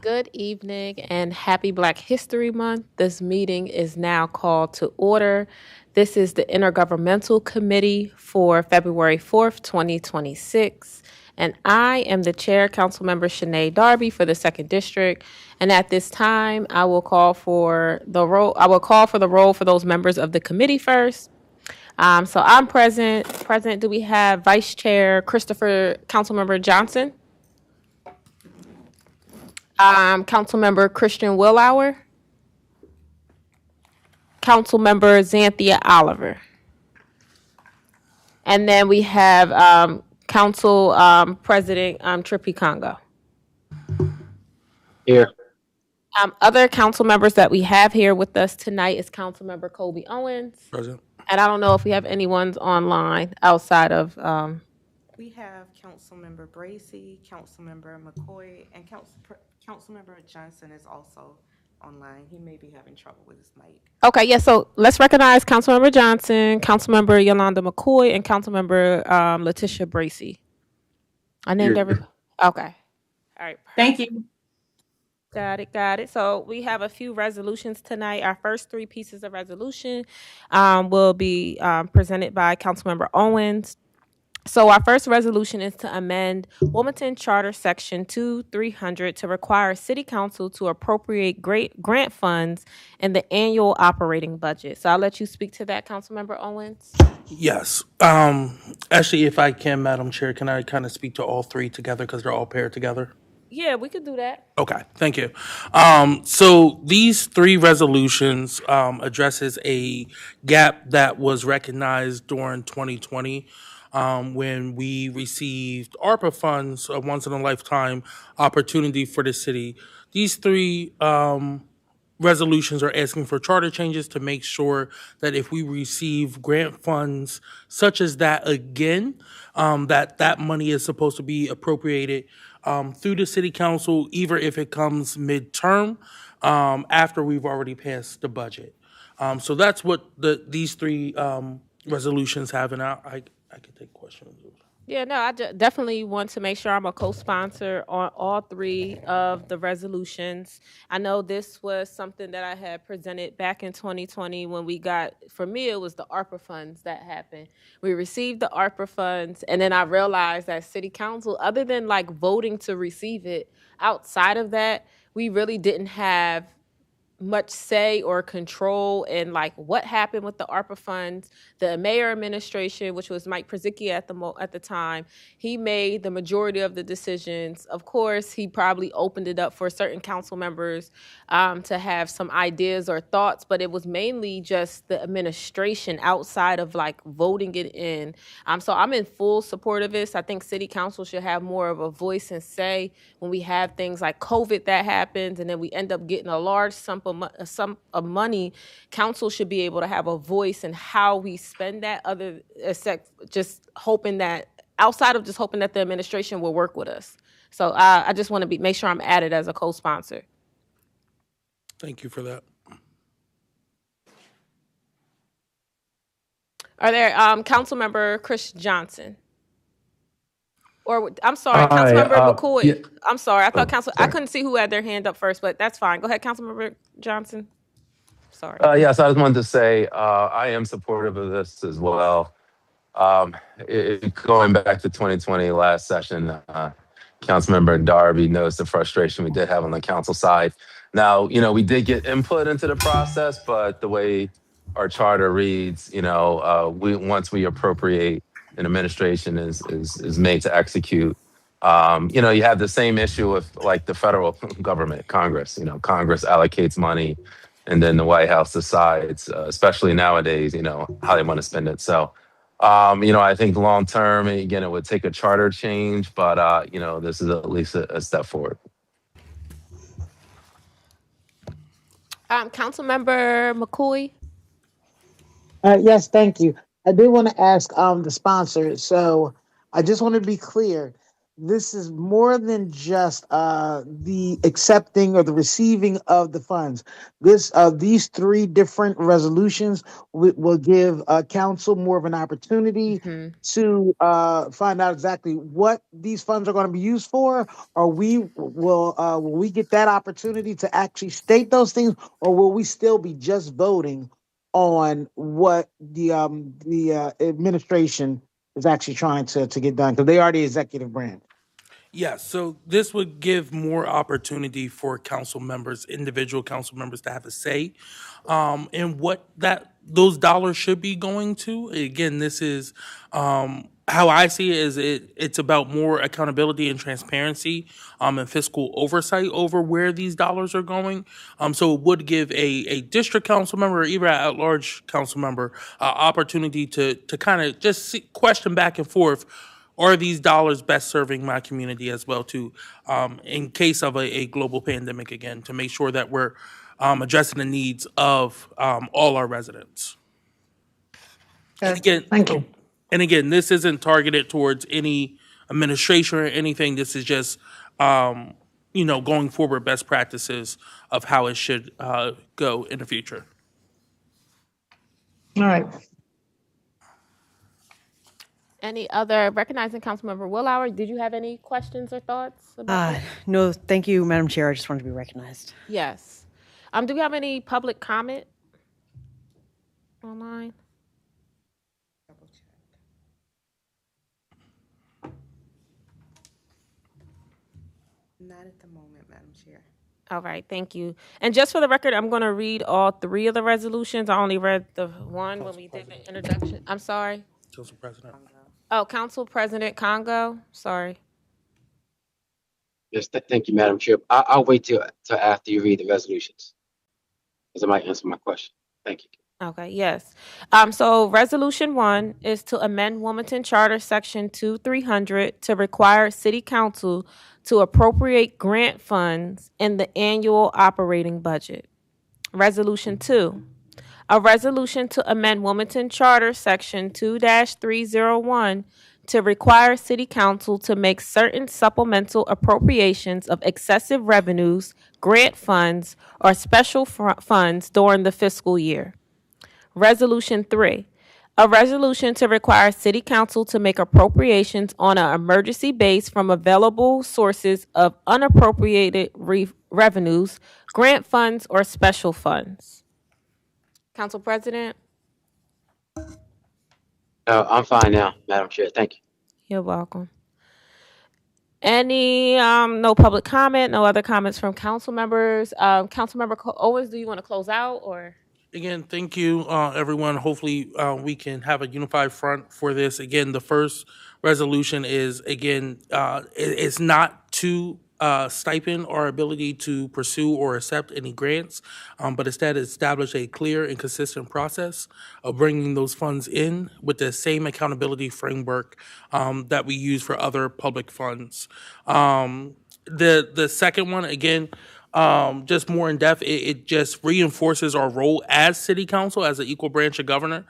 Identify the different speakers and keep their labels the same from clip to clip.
Speaker 1: Good evening and happy Black History Month. This meeting is now called to order. This is the Intergovernmental Committee for February 4th, 2026. And I am the chair, Councilmember Shanae Darby for the 2nd District. And at this time, I will call for the roll for those members of the committee first. So I'm present. Present, do we have Vice Chair Councilmember Johnson? Councilmember Christian Willauer, Councilmember Xanthia Oliver. And then we have Council President Trippy Congo.
Speaker 2: Here.
Speaker 1: Other council members that we have here with us tonight is Councilmember Colby Owens.
Speaker 3: Present.
Speaker 1: And I don't know if we have anyone's online outside of.
Speaker 4: We have Councilmember Bracy, Councilmember McCoy, and Councilmember Johnson is also online. He may be having trouble with his mic.
Speaker 1: Okay, yeah, so let's recognize Councilmember Johnson, Councilmember Yolanda McCoy, and Councilmember Letitia Bracy. I named everybody. Okay. All right.
Speaker 5: Thank you.
Speaker 1: Got it. So we have a few resolutions tonight. Our first 3 pieces of resolution will be presented by Councilmember Owens. So our first resolution is to amend Wilmington Charter Section 2300 to require City Council to appropriate grant funds in the annual operating budget. So I'll let you speak to that, Councilmember Owens.
Speaker 3: Yes. Actually, if I can, Madam Chair, can I kind of speak to all 3 together because they're all paired together?
Speaker 1: Yeah, we could do that.
Speaker 3: Okay, thank you. So these 3 resolutions addresses a gap that was recognized during 2020 when we received ARPA funds, a once-in-a-lifetime opportunity for the city. These 3 resolutions are asking for charter changes to make sure that if we receive grant funds such as that again, that money is supposed to be appropriated through the city council, even if it comes midterm, after we've already passed the budget. So that's what these 3 resolutions have, and I can take questions.
Speaker 1: Yeah, no, I definitely want to make sure I'm a co-sponsor on all 3 of the resolutions. I know this was something that I had presented back in 2020 when for me, it was the ARPA funds that happened. We received the ARPA funds, and then I realized that City Council, other than like voting to receive it, outside of that, we really didn't have much say or control in like what happened with the ARPA funds. The mayor administration, which was Mike Przicki at the time, he made the majority of the decisions. Of course, he probably opened it up for certain council members to have some ideas or thoughts, but it was mainly just the administration outside of like voting it in. So I'm in full support of this. I think city council should have more of a voice and say when we have things like COVID that happens and then we end up getting a large sum of money. Council should be able to have a voice in how we spend that, just hoping that outside of just hoping that the administration will work with us. So I just want to make sure I'm added as a co-sponsor.
Speaker 3: Thank you for that.
Speaker 1: Are there Councilmember Chris Johnson? Or I'm sorry, Councilmember McCoy. Yeah. I'm sorry, I thought I couldn't see who had their hand up first, but that's fine. Go ahead, Councilmember Johnson. Sorry.
Speaker 2: Yes, I just wanted to say I am supportive of this as well. Going back to 2020 last session, Councilmember Darby knows the frustration we did have on the council side. Now, we did get input into the process, but the way our charter reads, once we appropriate, an administration is made to execute. You have the same issue with like the federal government, Congress. Congress allocates money, and then the White House decides, especially nowadays, how they want to spend it. So, I think long term, again, it would take a charter change, but this is at least a step forward.
Speaker 1: Councilmember McCoy.
Speaker 6: Yes, thank you. I do want to ask the sponsor. So I just want to be clear.
Speaker 5: this is more than just the accepting or the receiving of the funds. These three different resolutions will give council more of an opportunity
Speaker 1: Hmm.
Speaker 5: to find out exactly what these funds are going to be used for, or will we get that opportunity to actually state those things, or will we still be just voting on what the administration is actually trying to get done because they are the executive branch.
Speaker 3: Yes, so this would give more opportunity for council members, individual council members, to have a say in what that those dollars should be going to. Again, this is how I see it is it's about more accountability and transparency and fiscal oversight over where these dollars are going. So it would give a district council member or even an at-large council member opportunity to kind of just question back and forth, are these dollars best serving my community as well too, in case of a global pandemic again, to make sure that we're addressing the needs of all our residents. And
Speaker 5: Okay,
Speaker 3: again,
Speaker 5: thank you.
Speaker 3: and again, this isn't targeted towards any administration or anything. This is just going forward best practices of how it should go in the future.
Speaker 5: All right.
Speaker 1: Any other recognizing Councilmember Willauer? Did you have any questions or thoughts about this?
Speaker 6: No, thank you, Madam Chair. I just wanted to be recognized.
Speaker 1: Yes. Do we have any public comment online?
Speaker 4: Double check. Not at the moment, Madam Chair.
Speaker 1: All right, thank you. And just for the record, I'm going to read all three of the resolutions. I only read the one when we did the introduction. I'm sorry.
Speaker 3: Council President.
Speaker 1: Oh, Council President Congo. Sorry.
Speaker 7: Yes, thank you, Madam Chair. I'll wait till after you read the resolutions, because it might answer my question. Thank you.
Speaker 1: Okay, yes. So Resolution 1 is to amend Wilmington Charter Section 2300 to require City Council to appropriate grant funds in the annual operating budget. Resolution 2, a resolution to amend Wilmington Charter Section 2-301 to require City Council to make certain supplemental appropriations of excessive revenues, grant funds, or special funds during the fiscal year. Resolution 3, a resolution to require City Council to make appropriations on an emergency base from available sources of unappropriated revenues, grant funds, or special funds. Council President?
Speaker 7: I'm fine now, Madam Chair. Thank you.
Speaker 1: You're welcome. Any no public comment, no other comments from council members. Councilmember Owens, do you want to close out or?
Speaker 3: Again, thank you, everyone. Hopefully, we can have a unified front for this. Again, the first resolution is, it's not to stipend our ability to pursue or accept any grants, but instead establish a clear and consistent process of bringing those funds in with the same accountability framework that we use for other public funds. The second one, again, just more in depth, it just reinforces our role as city council, as an equal branch of governance,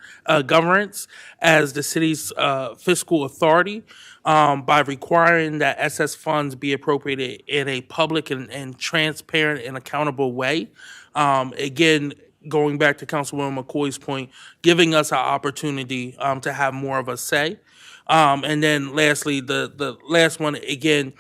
Speaker 3: as the city's fiscal authority, by requiring that SS funds be appropriated in a public and transparent and accountable way. Again, going back to Councilwoman McCoy's point, giving us an opportunity to have more of a say. And then lastly, the last one, again,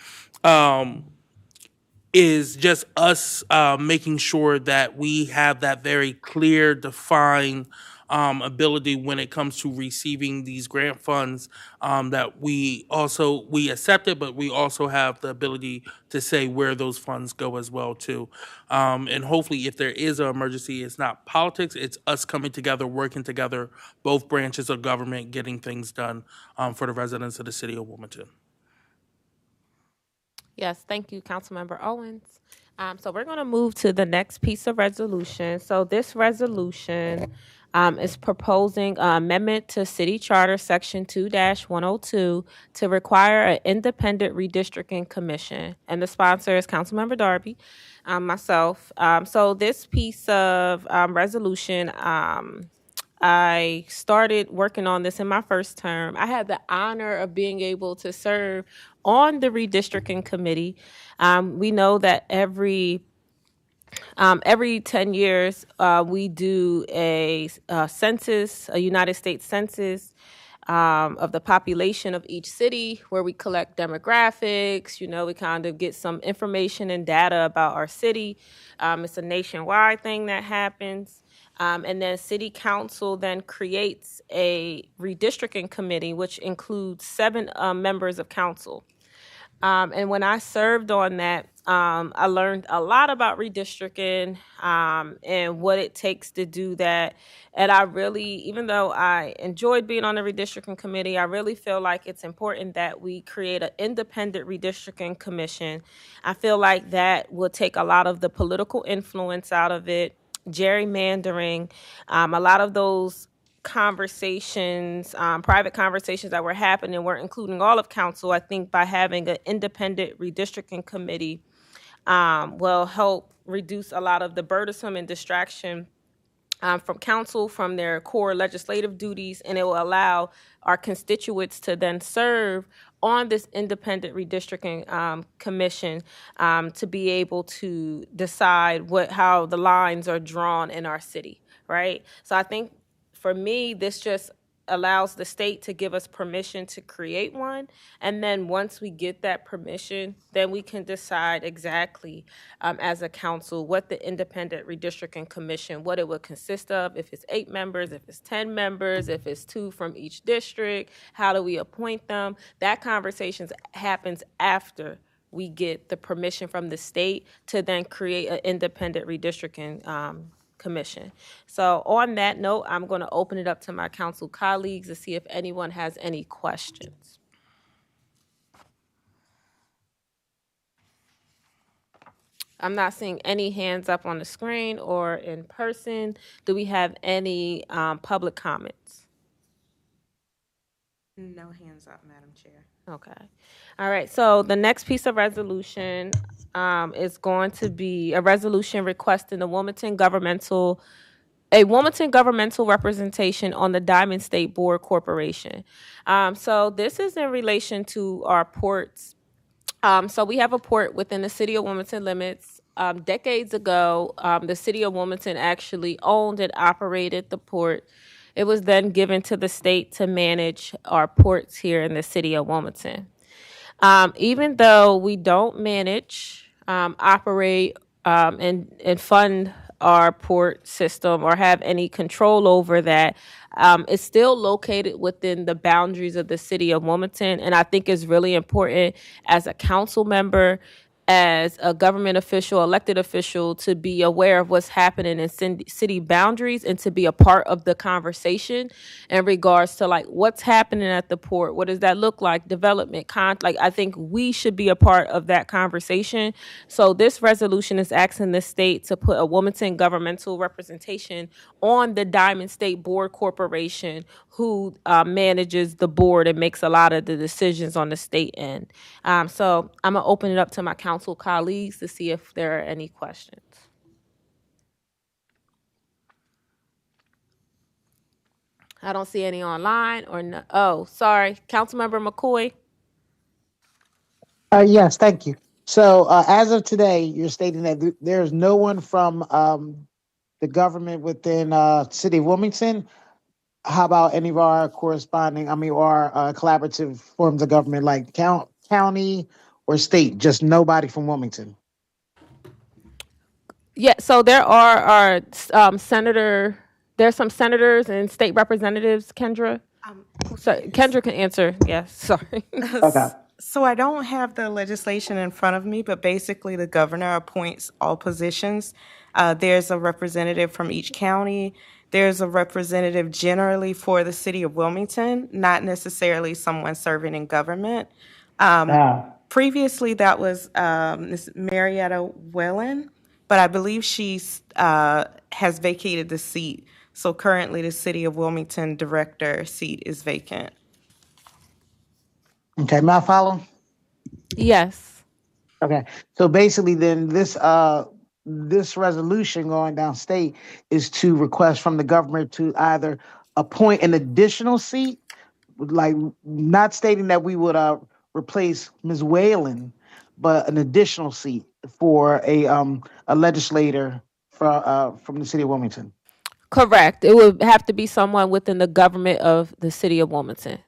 Speaker 3: is just us making sure that we have that very clear, defined ability when it comes to receiving these grant funds, that we accept it, but we also have the ability to say where those funds go as well too. And hopefully, if there is an emergency, it's not politics, it's us coming together, working together, both branches of government, getting things done for the residents of the city of Wilmington.
Speaker 1: Yes, thank you, Councilmember Owens. So we're going to move to the next piece of resolution. So this resolution is proposing an amendment to City Charter Section 2-102 to require an independent redistricting commission. And the sponsor is Councilmember Darby, myself. So this piece of resolution I started working on this in my first term. I had the honor of being able to serve on the redistricting committee. We know that every 10 years, we do a census, a United States census of the population of each city, where we collect demographics. We kind of get some information and data about our city. It's a nationwide thing that happens. And then City Council then creates a redistricting committee, which includes 7 members of council. And when I served on that, I learned a lot about redistricting and what it takes to do that. And I really, even though I enjoyed being on the redistricting committee, I really feel like it's important that we create an independent redistricting commission. I feel like that will take a lot of the political influence out of it, gerrymandering, a lot of those conversations, private conversations that were happening weren't including all of council. I think by having an independent redistricting committee will help reduce a lot of the burdensome and distraction from council, from their core legislative duties, and it will allow our constituents to then serve on this independent redistricting commission to be able to decide how the lines are drawn in our city, right? So I think for me, this just allows the state to give us permission to create one. And then once we get that permission, then we can decide exactly as a council what the independent redistricting commission, what it would consist of, if it's 8 members, if it's 10 members, if it's 2 from each district, how do we appoint them? That conversation happens after we get the permission from the state to then create an independent redistricting commission. So on that note, I'm going to open it up to my council colleagues to see if anyone has any questions. I'm not seeing any hands up on the screen or in person. Do we have any public comments?
Speaker 4: No hands up, Madam Chair.
Speaker 1: Okay. All right. So the next piece of resolution is going to be a resolution requesting a Wilmington governmental representation on the Diamond State Board Corporation. So this is in relation to our ports. So we have a port within the city of Wilmington limits. Decades ago, the city of Wilmington actually owned and operated the port. It was then given to the state to manage our ports here in the city of Wilmington. Even though we don't manage, operate, and fund our port system or have any control over that, it's still located within the boundaries of the city of Wilmington. And I think it's really important as a council member, as a government official, elected official, to be aware of what's happening in city boundaries and to be a part of the conversation in regards to like what's happening at the port. What does that look like? Development, I think we should be a part of that conversation. So this resolution is asking the state to put a Wilmington governmental representation on the Diamond State Board Corporation, who manages the board and makes a lot of the decisions on the state end. So I'm gonna open it up to my council colleagues to see if there are any questions. I don't see any online or no. Oh, sorry, Councilmember McCoy.
Speaker 5: Yes, thank you. So as of today, you're stating that there's no one from the government within City of Wilmington. How about any of our our collaborative forms of government like county or state? Just nobody from Wilmington.
Speaker 1: Yeah, so there are senator. There's some senators and state representatives. Kendra. So Kendra can answer. Yes, sorry.
Speaker 5: Okay.
Speaker 4: So I don't have the legislation in front of me, but basically the governor appoints all positions. There's a representative from each county. There's a representative generally for the city of Wilmington, not necessarily someone serving in government. Previously, that was Ms. Marietta Wellen, but I believe she has vacated the seat. So currently, the city of Wilmington director seat is vacant.
Speaker 5: Okay, may I follow?
Speaker 1: Yes.
Speaker 5: Okay, so basically, then this resolution going downstate is to request from the government to either appoint an additional seat, like not stating that we would replace Ms. Whalen, but an additional seat for a legislator from the city of Wilmington.
Speaker 1: Correct. It would have to be someone within the government of the city of Wilmington.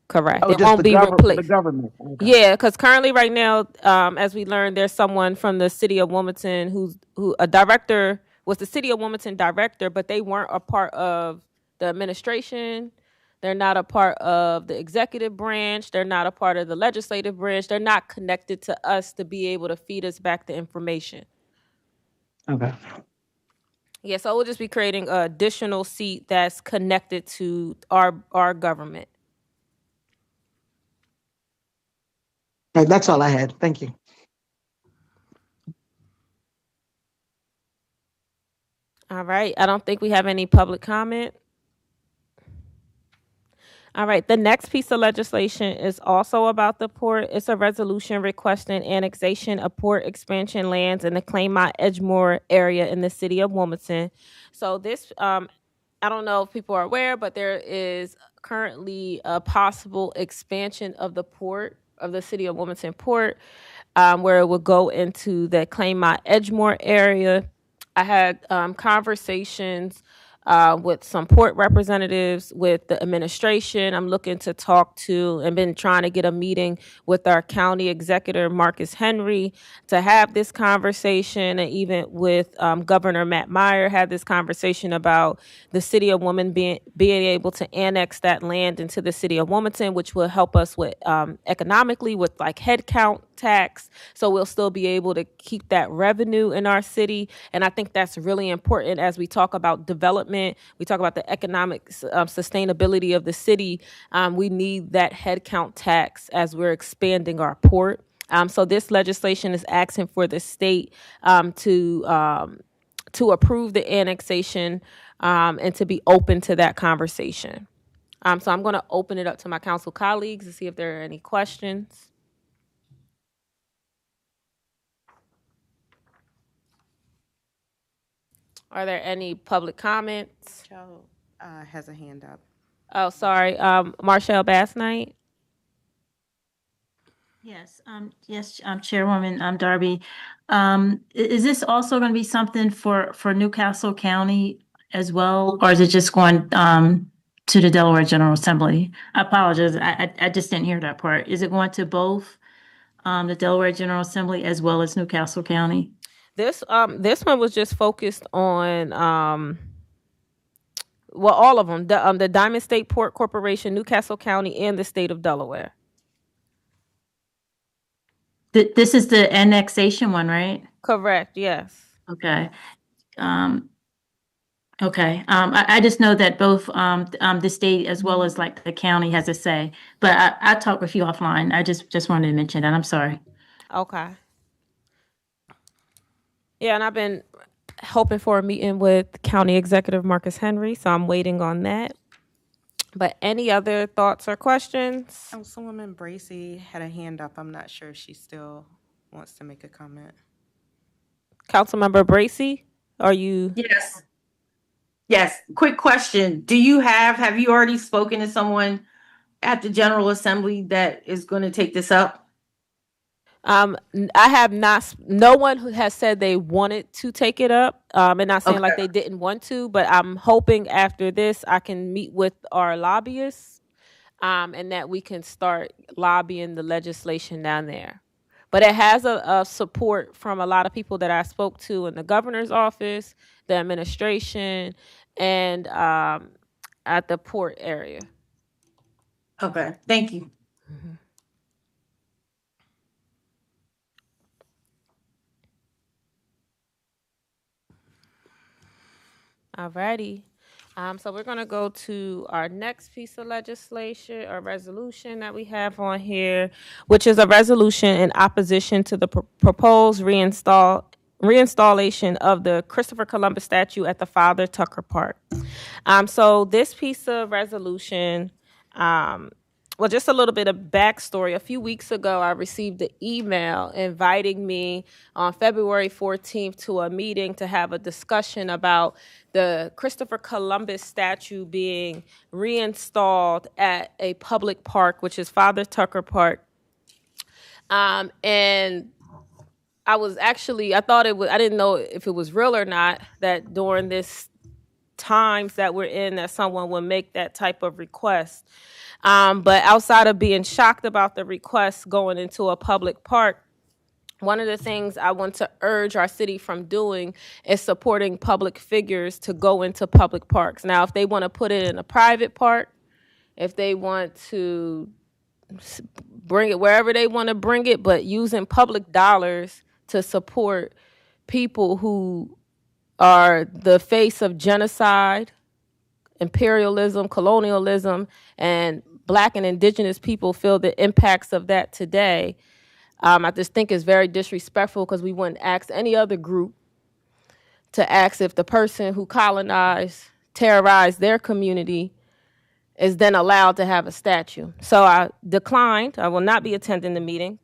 Speaker 1: Correct.
Speaker 5: Oh,
Speaker 1: It
Speaker 5: just
Speaker 1: won't be
Speaker 5: the
Speaker 1: replaced.
Speaker 5: government. Okay.
Speaker 1: Yeah, because currently, right now, as we learned, there's someone from the city of Wilmington who a director was the city of Wilmington director, but they weren't a part of the administration. They're not a part of the executive branch. They're not a part of the legislative branch. They're not connected to us to be able to feed us back the information.
Speaker 5: Okay.
Speaker 1: Yeah, so we'll just be creating an additional seat that's connected to our government.
Speaker 5: Right, that's all I had. Thank you.
Speaker 1: All right. I don't think we have any public comment. All right. The next piece of legislation is also about the port. It's a resolution requesting annexation of port expansion lands in the Claymont Edgemoor area in the city of Wilmington. So this, I don't know if people are aware, but there is currently a possible expansion of the port of the city of Wilmington port, where it would go into the Claymont Edgemoor area. I had conversations with some port representatives, with the administration. I'm looking to talk to and been trying to get a meeting with our county executive, Marcus Henry, to have this conversation, and even with Governor Matt Meyer, had this conversation about the city of Wilmington being able to annex that land into the city of Wilmington, which will help us with economically with like headcount tax. So we'll still be able to keep that revenue in our city. And I think that's really important as we talk about development. We talk about the economic sustainability of the city. We need that headcount tax as we're expanding our port. So this legislation is asking for the state to approve the annexation and to be open to that conversation. So I'm going to open it up to my council colleagues to see if there are any questions. Are there any public comments?
Speaker 4: Joe has a hand up.
Speaker 1: Oh, sorry. Marshall Bass Knight.
Speaker 8: Yes, Chairwoman, Darby. Is this also going to be something for Newcastle County as well, or is it just going to the Delaware General Assembly? I apologize, I just didn't hear that part. Is it going to both the Delaware General Assembly as well as Newcastle County?
Speaker 1: This one was just focused on all of them. The Diamond State Port Corporation, Newcastle County, and the state of Delaware.
Speaker 8: This is the annexation one, right?
Speaker 1: Correct. Yes.
Speaker 8: Okay. Okay. I just know that both the state as well as like the county has a say, but I talk with you offline. I just wanted to mention that. I'm sorry.
Speaker 1: Okay. Yeah, and I've been hoping for a meeting with County Executive Marcus Henry, so I'm waiting on that. But any other thoughts or questions?
Speaker 4: Councilwoman Bracy had a hand up. I'm not sure if she still wants to make a comment.
Speaker 1: Councilmember Bracy, are you?
Speaker 9: Yes. Yes. Quick question. Have you already spoken to someone at the General Assembly that is going to take this up?
Speaker 1: I have not. No one who has said they wanted to take it up, and not saying like they didn't want to, but I'm hoping after this I can meet with our lobbyists, and that we can start lobbying the legislation down there. But it has a support from a lot of people that I spoke to in the governor's office, the administration, and at the port area.
Speaker 9: Okay. Thank you.
Speaker 1: Mm-hmm. Alrighty. So we're going to go to our next piece of legislation or resolution that we have on here, which is a resolution in opposition to the proposed reinstallation of the Christopher Columbus statue at the Father Tucker Park. So this piece of resolution well, just a little bit of backstory. A few weeks ago, I received an email inviting me on February 14th to a meeting to have a discussion about the Christopher Columbus statue being reinstalled at a public park, which is Father Tucker Park. And I thought it was, I didn't know if it was real or not, that during this times that we're in, that someone would make that type of request. But outside of being shocked about the request going into a public park, one of the things I want to urge our city from doing is supporting public figures to go into public parks. Now, if they want to put it in a private park, if they want to bring it wherever they want to bring it, but using public dollars to support people who are the face of genocide, imperialism, colonialism, and Black and Indigenous people feel the impacts of that today. I just think it's very disrespectful, because we wouldn't ask any other group to ask if the person who colonized, terrorized their community is then allowed to have a statue. So I declined. I will not be attending the meeting.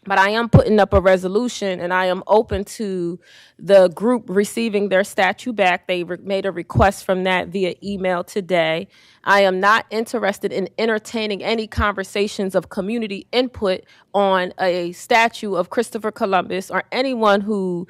Speaker 1: But I am putting up a resolution, and I am open to the group receiving their statue back. They made a request from that via email today. I am not interested in entertaining any conversations of community input on a statue of Christopher Columbus or anyone who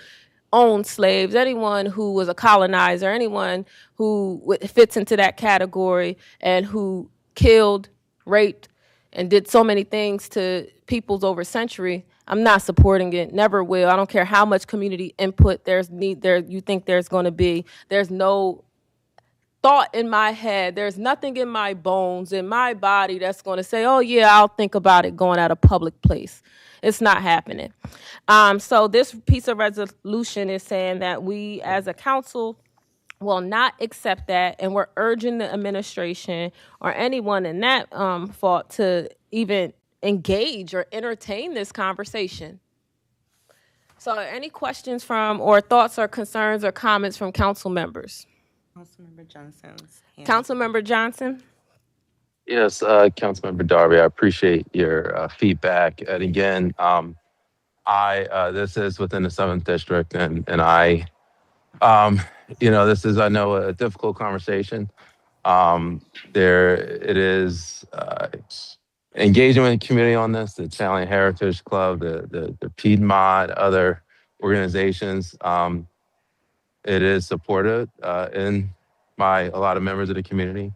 Speaker 1: owned slaves, anyone who was a colonizer, anyone who fits into that category and who killed, raped, and did so many things to peoples over century. I'm not supporting it. Never will. I don't care how much community input you think there's going to be. There's no thought in my head. There's nothing in my bones, in my body, that's going to say, oh yeah, I'll think about it going at a public place. It's not happening. So this piece of resolution is saying that we as a council will not accept that, and we're urging the administration or anyone in that fault to even engage or entertain this conversation. So any questions from, or thoughts or concerns or comments from council members?
Speaker 4: Councilmember Johnson's hand.
Speaker 1: Councilmember Johnson?
Speaker 2: Yes, Councilmember Darby, I appreciate your feedback. And again, this is within the 7th district, and I, this is, I know, a difficult conversation. There it is, engaging with the community on this, the Italian Heritage Club, the Piedmont, other organizations. It is supported by a lot of members of the community.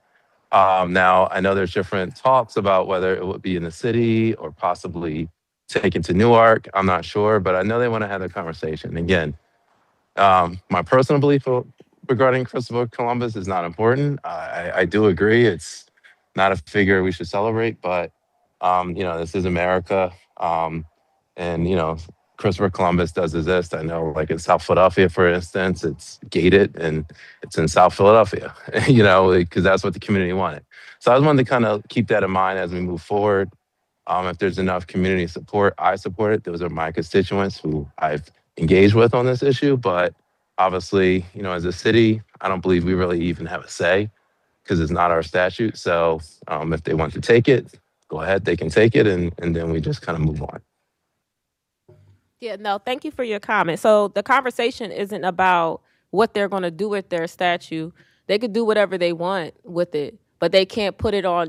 Speaker 2: Now, I know there's different talks about whether it would be in the city or possibly taken to Newark. I'm not sure, but I know they want to have a conversation. Again, my personal belief regarding Christopher Columbus is not important. I do agree it's not a figure we should celebrate, but this is America, and Christopher Columbus does exist. I know, like in South Philadelphia, for instance, it's gated and it's in South Philadelphia, because that's what the community wanted. So I just wanted to kind of keep that in mind as we move forward. If there's enough community support, I support it. Those are my constituents who I've engaged with on this issue. But obviously, as a city, I don't believe we really even have a say, because it's not our statute. So if they want to take it, go ahead, they can take it, and then we just kind of move on.
Speaker 1: Yeah, no, thank you for your comment. So the conversation isn't about what they're going to do with their statue. They could do whatever they want with it, but they can't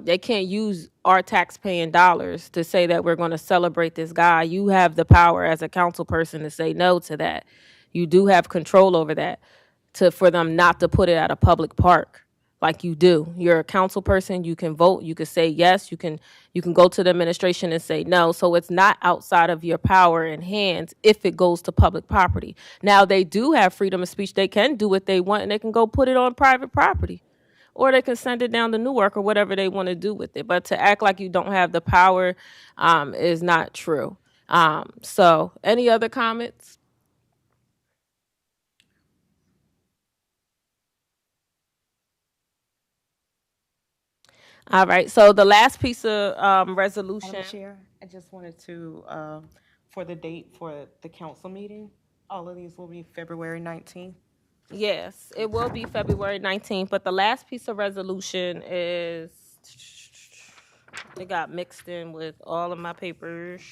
Speaker 1: they can't use our tax-paying dollars to say that we're going to celebrate this guy. You have the power as a council person to say no to that. You do have control over that, for them not to put it at a public park like you do. You're a council person. You can vote. You can say yes. You can go to the administration and say no. So it's not outside of your power and hands if it goes to public property. Now, they do have freedom of speech. They can do what they want, and they can go put it on private property, or they can send it down to Newark or whatever they want to do with it. But to act like you don't have the power is not true. So any other comments? All right. So the last piece of resolution.
Speaker 4: Madam Chair, I just wanted to, for the date for the council meeting, all of these will be February 19th.
Speaker 1: Yes, it will be February 19th. But the last piece of resolution is It got mixed in with all of my papers.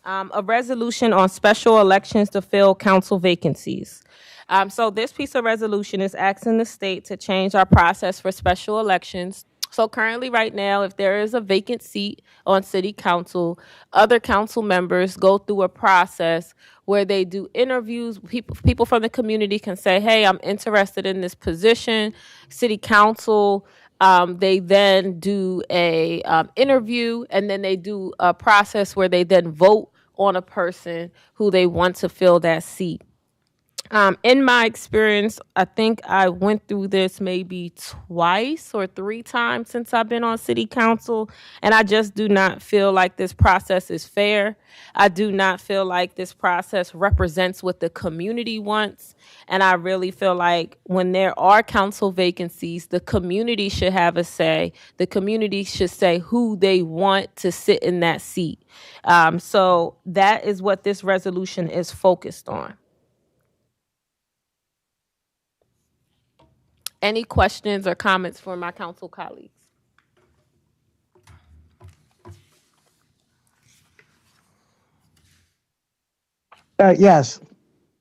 Speaker 1: A resolution on special elections to fill council vacancies. So this piece of resolution is asking the state to change our process for special elections. So currently, right now, if there is a vacant seat on city council, other council members go through a process where they do interviews. People from the community can say, "Hey, I'm interested in this position." City council, they then do a interview, and then they do a process where they then vote on a person who they want to fill that seat. In my experience, I think I went through this maybe twice or three times since I've been on city council, and I just do not feel like this process is fair. I do not feel like this process represents what the community wants, and I really feel like when there are council vacancies, the community should have a say. The community should say who they want to sit in that seat. So that is what this resolution is focused on. Any questions or comments for my council colleagues?
Speaker 5: Yes,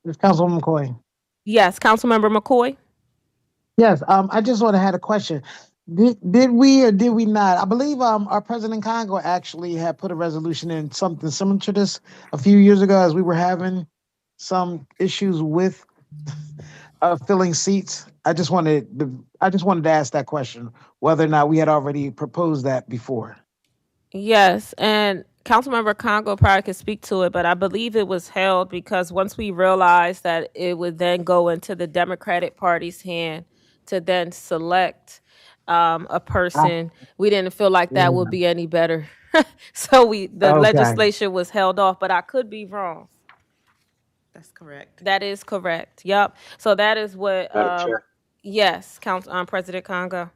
Speaker 5: it's Councilwoman McCoy.
Speaker 1: Yes, Councilmember McCoy.
Speaker 5: Yes, I just want to had a question. Did we or did we not? I believe our President Congo actually had put a resolution in something similar to this a few years ago as we were having some issues with filling seats. I just wanted to ask that question whether or not we had already proposed that before.
Speaker 1: Yes, and Councilmember Congo probably could speak to it, but I believe it was held because once we realized that it would then go into the Democratic Party's hand to then select a
Speaker 5: Ah,
Speaker 1: person, we didn't feel like that would
Speaker 5: yeah.
Speaker 1: be any better. So the
Speaker 5: Okay.
Speaker 1: legislation was held off, but I could be wrong.
Speaker 4: That's correct.
Speaker 1: That is correct. Yep. So that is what.
Speaker 7: Madam Chair.
Speaker 1: Yes, President Congo.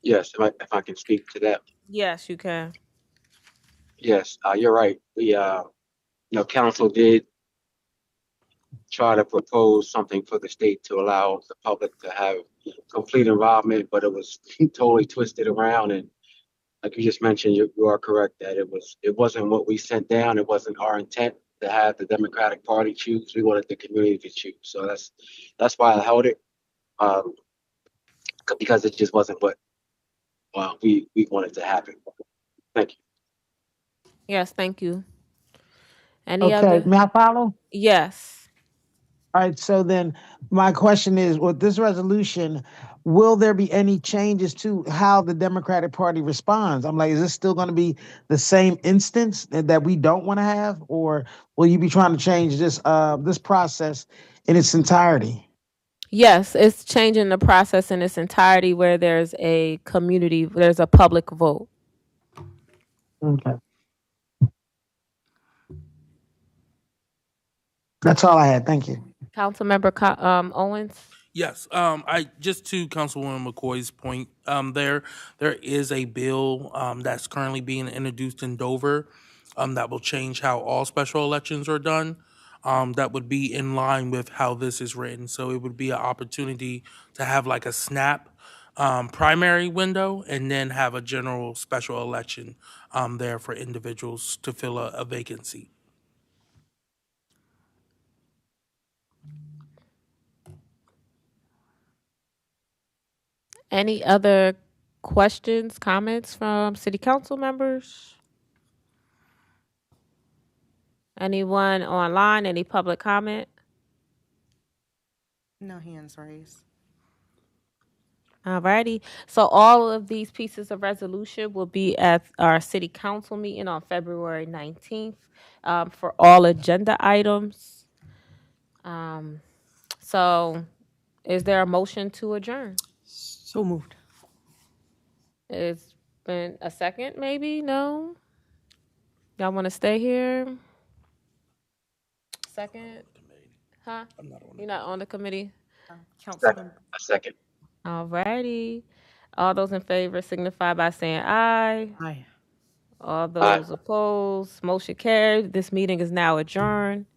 Speaker 7: Yes, if I can speak to that.
Speaker 1: Yes, you can.
Speaker 7: Yes, you're right. Council did try to propose something for the state to allow the public to have complete involvement, but it was totally twisted around. And like you just mentioned, you are correct that it wasn't what we sent down. It wasn't our intent to have the Democratic Party choose. We wanted the community to choose. So that's why I held it, um, because it just wasn't what we wanted to happen. Thank you.
Speaker 1: Yes, thank you. Any
Speaker 5: Okay.
Speaker 1: other?
Speaker 5: May I follow?
Speaker 1: Yes.
Speaker 5: All right. So then my question is, with this resolution, will there be any changes to how the Democratic Party responds? I'm like, is this still going to be the same instance that we don't want to have, or will you be trying to change this process in its entirety?
Speaker 1: Yes, it's changing the process in its entirety where there's there's a public vote.
Speaker 5: Okay. That's all I had. Thank you.
Speaker 1: Councilmember Owens.
Speaker 3: Yes, I just to Councilwoman McCoy's point, there is a bill that's currently being introduced in Dover, that will change how all special elections are done. That would be in line with how this is written. So it would be an opportunity to have like a snap primary window and then have a general special election there for individuals to fill a vacancy.
Speaker 1: Any other questions, comments from city council members? Anyone online? Any public comment?
Speaker 4: No hands raised.
Speaker 1: Alrighty. So all of these pieces of resolution will be at our city council meeting on February 19th for all agenda items. So is there a motion to adjourn?
Speaker 6: So moved.
Speaker 1: It's been a second, maybe? No? Y'all want to stay here? Second? Huh? You're not on the committee?
Speaker 7: Second.
Speaker 4: Councilman,
Speaker 7: A second.
Speaker 1: Alrighty. All those in favor signify by saying aye.
Speaker 6: Aye.
Speaker 1: All
Speaker 7: Aye.
Speaker 1: those opposed, motion carried. This meeting is now adjourned.